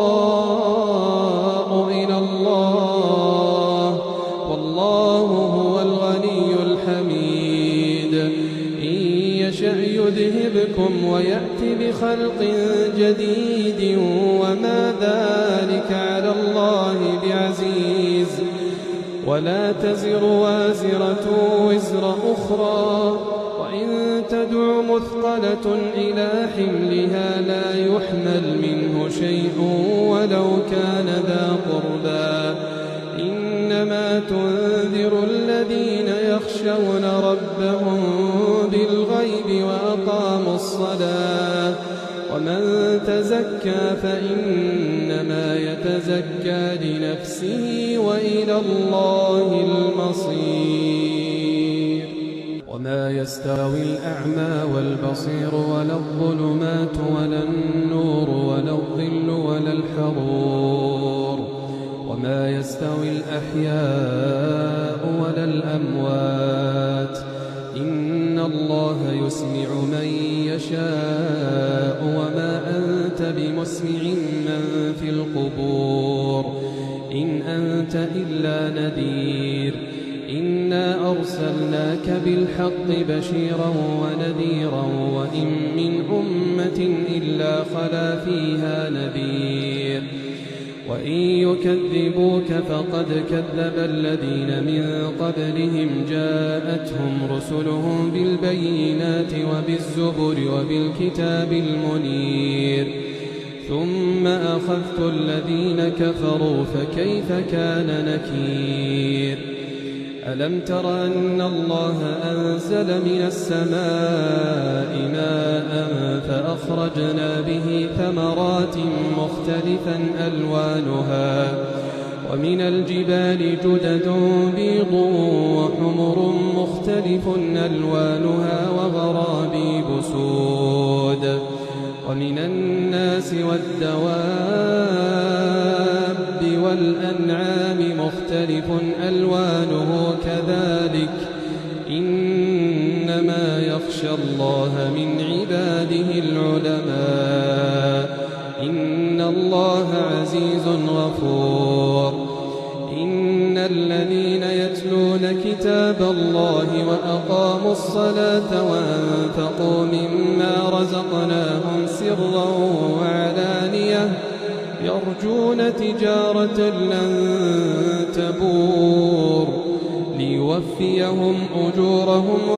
الفقراء إلى الله والله هو الغني الحميد. إن يشأ يذهبكم ويأتي بخلق جديد وما ذلك على الله بعزيز. ولا تزر وازرة وزر أخرى، وإن تدع مثقلة إلى حملها لا يحمل منه شيء ولو كان ذا قربى. إنما تنذر الذين يخشون ربهم بالغيب وأقاموا الصلاة. ومن تزكى فإنما يتزكى لنفسه وإلى الله المصير. وما يستوي الأعمى والبصير ولا الظلمات ولا النور ولا الظل ولا الحرور. وما يستوي الأحياء ولا الأموات. إن الله يسمع من يشاء وما أنت بمسمع من في القبور. إن أنت إلا نذير. إنا أرسلناك بالحق بشيرا ونذيرا وإن من أمة إلا خلا فيها نذير. وإن يكذبوك فقد كذب الذين من قبلهم جاءتهم رسلهم بالبينات وبالزبر وبالكتاب المنير. ثم أخذت الذين كفروا فكيف كان نكير. ألم تر أن الله أنزل من السماء ماء فأخرجنا به ثمرات مختلفا ألوانها ومن الجبال جدد بيض وحمر مختلف ألوانها وغرابيب سود. ومن الناس والدواب والأنعام مختلف ألوانه كذلك. إنما يخشى الله من عباده العلماء. إن الله عزيز غفور. إن الذين يتلون كتاب الله وأقاموا الصلاة وأنفقوا مما رزقناهم سرا وعلانية يرجون تجارة لن تبور ليوفيهم أجورهم